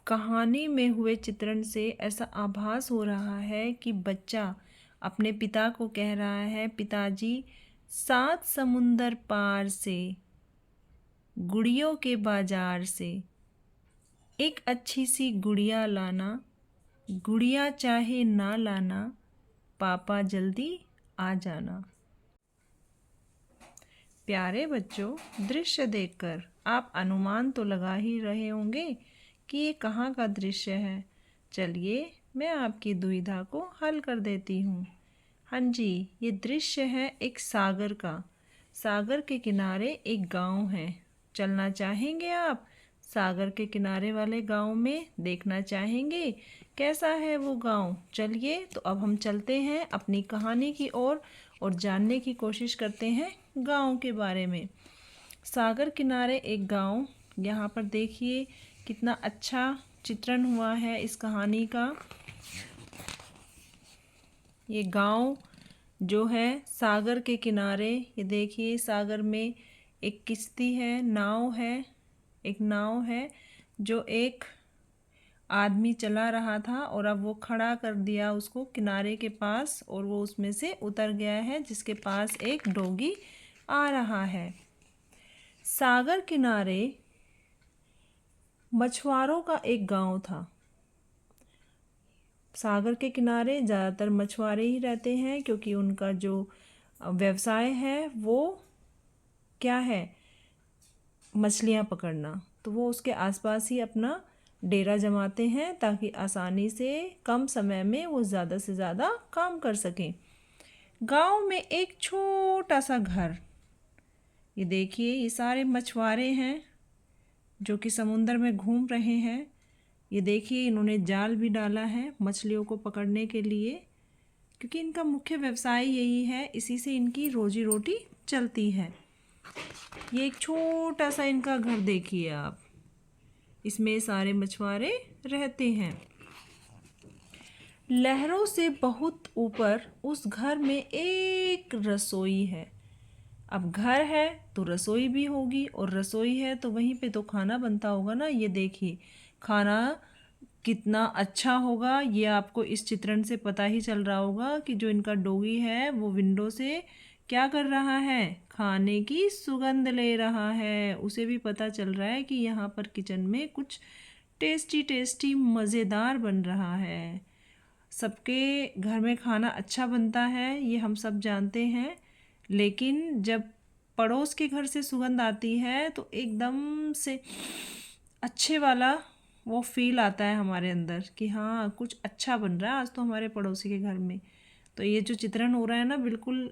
कहानी में हुए चित्रण से ऐसा आभास हो रहा है कि बच्चा अपने पिता को कह रहा है, पिताजी 7 समुंदर पार से, गुड़ियों के बाजार से एक अच्छी सी गुड़िया लाना, गुड़िया चाहे ना लाना, पापा जल्दी आ जाना। प्यारे बच्चों, दृश्य देखकर आप अनुमान तो लगा ही रहे होंगे कि ये कहाँ का दृश्य है। चलिए मैं आपकी दुविधा को हल कर देती हूँ। हाँ जी, ये दृश्य है एक सागर का। सागर के किनारे एक गांव है। चलना चाहेंगे आप सागर के किनारे वाले गांव में? देखना चाहेंगे कैसा है वो गांव? चलिए तो अब हम चलते हैं अपनी कहानी की ओर और जानने की कोशिश करते हैं गांव के बारे में। सागर किनारे एक गांव, यहाँ पर देखिए कितना अच्छा चित्रण हुआ है इस कहानी का। ये गांव जो है सागर के किनारे, ये देखिए सागर में एक किश्ती है, नाव है, एक नाव है जो एक आदमी चला रहा था और अब वो खड़ा कर दिया उसको किनारे के पास और वो उसमें से उतर गया है, जिसके पास एक डोगी आ रहा है। सागर किनारे मछुआरों का एक गांव था। सागर के किनारे ज़्यादातर मछुआरे ही रहते हैं क्योंकि उनका जो व्यवसाय है वो क्या है, मछलियाँ पकड़ना। तो वो उसके आसपास ही अपना डेरा जमाते हैं ताकि आसानी से कम समय में वो ज़्यादा से ज़्यादा काम कर सकें। गांव में एक छोटा सा घर, ये देखिए ये सारे मछुआरे हैं जो कि समुंदर में घूम रहे हैं। ये देखिए इन्होंने जाल भी डाला है मछलियों को पकड़ने के लिए, क्योंकि इनका मुख्य व्यवसाय यही है, इसी से इनकी रोजी रोटी चलती है। ये एक छोटा सा इनका घर देखिए आप, इसमें सारे मछुआरे रहते हैं। लहरों से बहुत ऊपर उस घर में एक रसोई है। अब घर है तो रसोई भी होगी और रसोई है तो वहीं पे तो खाना बनता होगा ना। ये देखिए खाना कितना अच्छा होगा, ये आपको इस चित्रण से पता ही चल रहा होगा कि जो इनका डोगी है वो विंडो से क्या कर रहा है, खाने की सुगंध ले रहा है। उसे भी पता चल रहा है कि यहाँ पर किचन में कुछ टेस्टी टेस्टी मज़ेदार बन रहा है। सबके घर में खाना अच्छा बनता है ये हम सब जानते हैं, लेकिन जब पड़ोस के घर से सुगंध आती है तो एकदम से अच्छे वाला वो फील आता है हमारे अंदर कि हाँ कुछ अच्छा बन रहा है आज तो हमारे पड़ोसी के घर में। तो ये जो चित्रण हो रहा है ना, बिल्कुल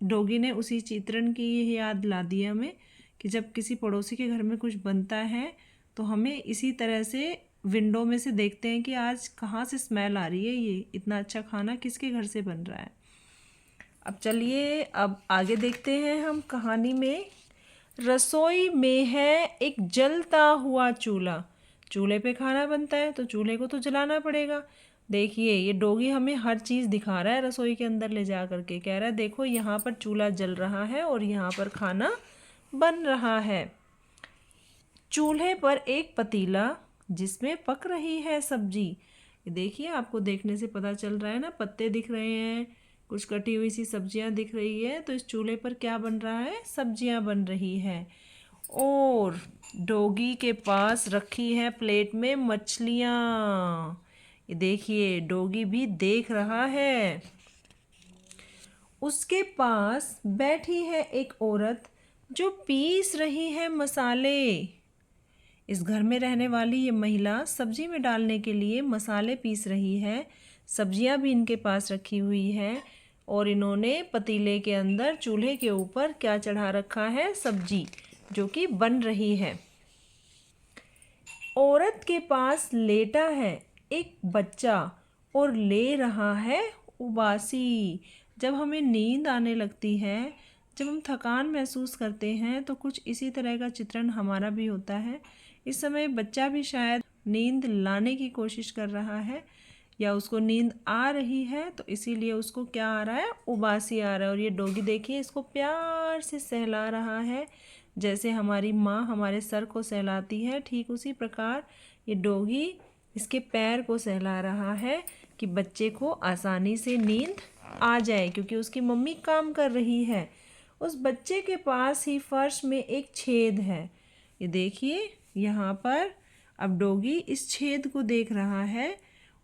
डोगी ने उसी चित्रण की ये याद दिला दी है हमें कि जब किसी पड़ोसी के घर में कुछ बनता है तो हमें इसी तरह से विंडो में से देखते हैं कि आज कहाँ से स्मेल आ रही है, ये इतना अच्छा खाना किसके घर से बन रहा है। अब चलिए अब आगे देखते हैं हम कहानी में। रसोई में है एक जलता हुआ चूल्हा। चूल्हे पे खाना बनता है तो चूल्हे को तो जलाना पड़ेगा। देखिए ये डोगी हमें हर चीज़ दिखा रहा है, रसोई के अंदर ले जा करके कह रहा है देखो यहाँ पर चूल्हा जल रहा है और यहाँ पर खाना बन रहा है। चूल्हे पर एक पतीला जिसमें पक रही है सब्जी। ये देखिए आपको देखने से पता चल रहा है ना, पत्ते दिख रहे हैं, कुछ कटी हुई सी सब्जियां दिख रही है। तो इस चूल्हे पर क्या बन रहा है, सब्जियां बन रही है। और डोगी के पास रखी है प्लेट में मछलियाँ। ये देखिए डोगी भी देख रहा है। उसके पास बैठी है एक औरत जो पीस रही है मसाले। इस घर में रहने वाली ये महिला सब्जी में डालने के लिए मसाले पीस रही है। सब्जियां भी इनके पास रखी हुई है और इन्होंने पतीले के अंदर चूल्हे के ऊपर क्या चढ़ा रखा है, सब्जी जो कि बन रही है। औरत के पास लेटा है एक बच्चा और ले रहा है उबासी। जब हमें नींद आने लगती है, जब हम थकान महसूस करते हैं तो कुछ इसी तरह का चित्रण हमारा भी होता है। इस समय बच्चा भी शायद नींद लाने की कोशिश कर रहा है या उसको नींद आ रही है, तो इसीलिए उसको क्या आ रहा है, उबासी आ रहा है। और ये डोगी देखिए इसको प्यार से सहला रहा है जैसे हमारी माँ हमारे सर को सहलाती है, ठीक उसी प्रकार ये डॉगी इसके पैर को सहला रहा है कि बच्चे को आसानी से नींद आ जाए, क्योंकि उसकी मम्मी काम कर रही है। उस बच्चे के पास ही फर्श में एक छेद है, ये देखिए यहाँ पर। अब डॉगी इस छेद को देख रहा है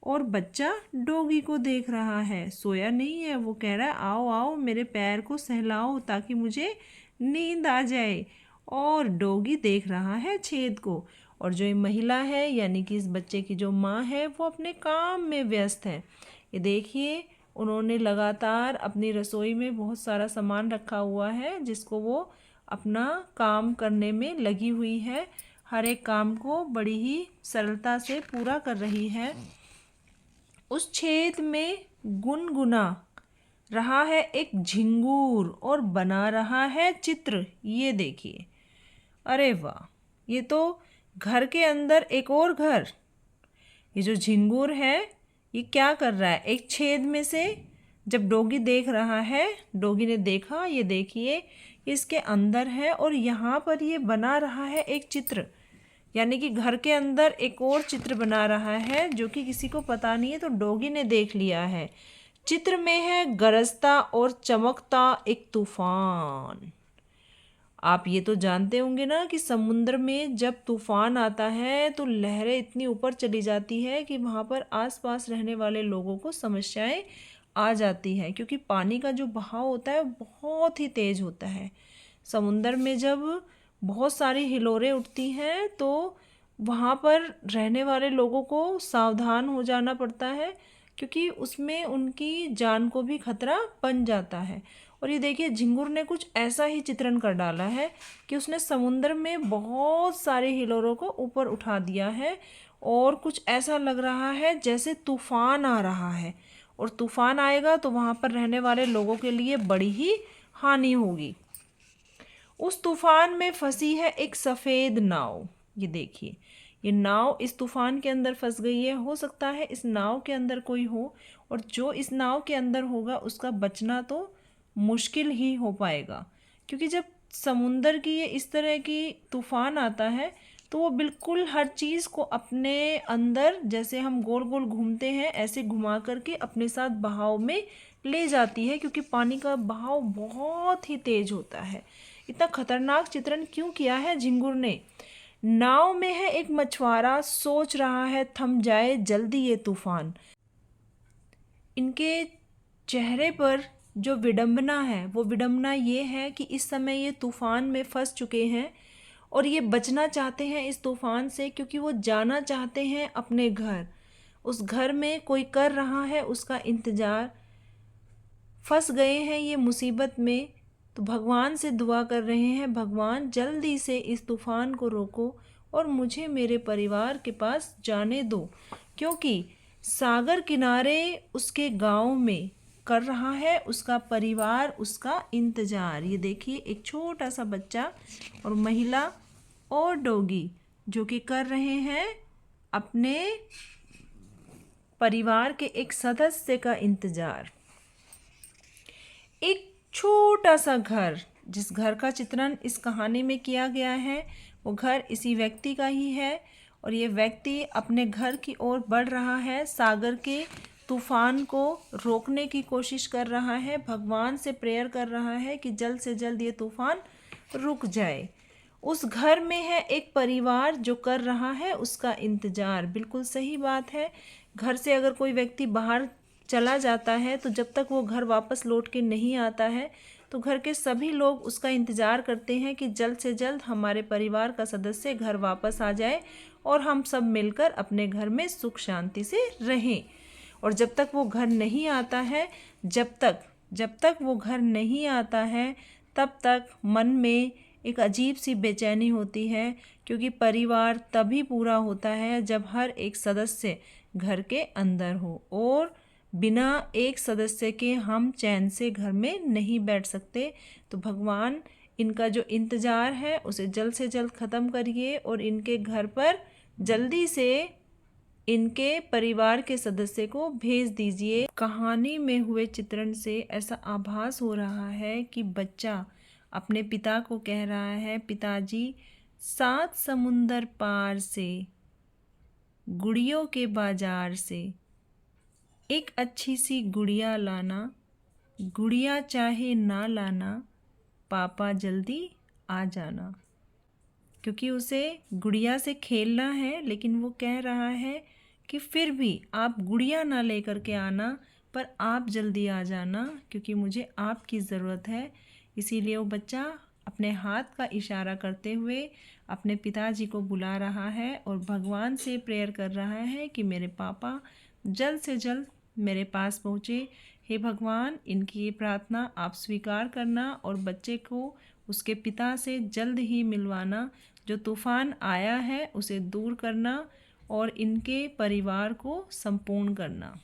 और बच्चा डॉगी को देख रहा है, सोया नहीं है। वो कह रहा है आओ आओ मेरे पैर को सहलाओ ताकि मुझे नींद आ जाए। और डॉगी देख रहा है छेद को, और जो ये महिला है यानी कि इस बच्चे की जो माँ है वो अपने काम में व्यस्त है। ये देखिए उन्होंने लगातार अपनी रसोई में बहुत सारा सामान रखा हुआ है जिसको वो अपना काम करने में लगी हुई है। हर एक काम को बड़ी ही सरलता से पूरा कर रही है। उस छेद में गुनगुना रहा है एक झिंगूर और बना रहा है चित्र, ये देखिए। अरे वाह, ये तो घर के अंदर एक और घर। ये जो झिंगूर है ये क्या कर रहा है, एक छेद में से जब डॉगी देख रहा है, डॉगी ने देखा, ये देखिए इसके अंदर है और यहाँ पर ये बना रहा है एक चित्र, यानी कि घर के अंदर एक और चित्र बना रहा है जो कि किसी को पता नहीं है, तो डॉगी ने देख लिया है। चित्र में है गरजता और चमकता एक तूफान। आप ये तो जानते होंगे ना कि समुद्र में जब तूफान आता है तो लहरें इतनी ऊपर चली जाती है कि वहाँ पर आसपास रहने वाले लोगों को समस्याएं आ जाती हैं, क्योंकि पानी का जो बहाव होता है बहुत ही तेज़ होता है। समुद्र में जब बहुत सारी हिलोरें उठती हैं तो वहाँ पर रहने वाले लोगों को सावधान हो जाना पड़ता है, क्योंकि उसमें उनकी जान को भी खतरा बन जाता है। और ये देखिए झिंगुर ने कुछ ऐसा ही चित्रण कर डाला है कि उसने समुद्र में बहुत सारे हिलोरों को ऊपर उठा दिया है और कुछ ऐसा लग रहा है जैसे तूफान आ रहा है, और तूफान आएगा तो वहाँ पर रहने वाले लोगों के लिए बड़ी ही हानि होगी। उस तूफान में फंसी है एक सफ़ेद नाव। ये देखिए ये नाव इस तूफान के अंदर फंस गई है। हो सकता है इस नाव के अंदर कोई हो, और जो इस नाव के अंदर होगा उसका बचना तो मुश्किल ही हो पाएगा, क्योंकि जब समुंदर की ये इस तरह की तूफान आता है तो वो बिल्कुल हर चीज़ को अपने अंदर, जैसे हम गोल गोल घूमते हैं ऐसे घुमा करके अपने साथ बहाव में ले जाती है, क्योंकि पानी का बहाव बहुत ही तेज होता है। इतना खतरनाक चित्रण क्यों किया है झिंगुर ने। नाव में है एक मछुआरा, सोच रहा है थम जाए जल्दी ये तूफान। इनके चेहरे पर जो विडंबना है वो विडंबना ये है कि इस समय ये तूफान में फंस चुके हैं और ये बचना चाहते हैं इस तूफान से, क्योंकि वो जाना चाहते हैं अपने घर। उस घर में कोई कर रहा है उसका इंतज़ार। फंस गए हैं ये मुसीबत में, तो भगवान से दुआ कर रहे हैं, भगवान जल्दी से इस तूफ़ान को रोको और मुझे मेरे परिवार के पास जाने दो, क्योंकि सागर किनारे उसके गांव में कर रहा है उसका परिवार उसका इंतज़ार। ये देखिए एक छोटा सा बच्चा और महिला और डॉगी जो कि कर रहे हैं अपने परिवार के एक सदस्य का इंतज़ार। एक छोटा सा घर, जिस घर का चित्रण इस कहानी में किया गया है वो घर इसी व्यक्ति का ही है, और ये व्यक्ति अपने घर की ओर बढ़ रहा है, सागर के तूफान को रोकने की कोशिश कर रहा है, भगवान से प्रेयर कर रहा है कि जल्द से जल्द ये तूफान रुक जाए। उस घर में है एक परिवार जो कर रहा है उसका इंतज़ार। बिल्कुल सही बात है, घर से अगर कोई व्यक्ति बाहर चला जाता है तो जब तक वो घर वापस लौट के नहीं आता है तो घर के सभी लोग उसका इंतज़ार करते हैं कि जल्द से जल्द हमारे परिवार का सदस्य घर वापस आ जाए और हम सब मिलकर अपने घर में सुख शांति से रहें। और जब तक वो घर नहीं आता है, जब तक वो घर नहीं आता है तब तक मन में एक अजीब सी बेचैनी होती है, क्योंकि परिवार तभी पूरा होता है जब हर एक सदस्य घर के अंदर हो, और बिना एक सदस्य के हम चैन से घर में नहीं बैठ सकते। तो भगवान इनका जो इंतज़ार है उसे जल्द से जल्द ख़त्म करिए और इनके घर पर जल्दी से इनके परिवार के सदस्य को भेज दीजिए। कहानी में हुए चित्रण से ऐसा आभास हो रहा है कि बच्चा अपने पिता को कह रहा है, पिताजी 7 समुंदर पार से, गुड़ियों के बाजार से एक अच्छी सी गुड़िया लाना, गुड़िया चाहे ना लाना, पापा जल्दी आ जाना। क्योंकि उसे गुड़िया से खेलना है, लेकिन वो कह रहा है कि फिर भी आप गुड़िया ना लेकर के आना, पर आप जल्दी आ जाना क्योंकि मुझे आपकी ज़रूरत है। इसीलिए वो बच्चा अपने हाथ का इशारा करते हुए अपने पिताजी को बुला रहा है और भगवान से प्रेयर कर रहा है कि मेरे पापा जल्द से जल्द मेरे पास पहुँचे। हे भगवान, इनकी ये प्रार्थना आप स्वीकार करना और बच्चे को उसके पिता से जल्द ही मिलवाना। जो तूफ़ान आया है उसे दूर करना और इनके परिवार को संपूर्ण करना।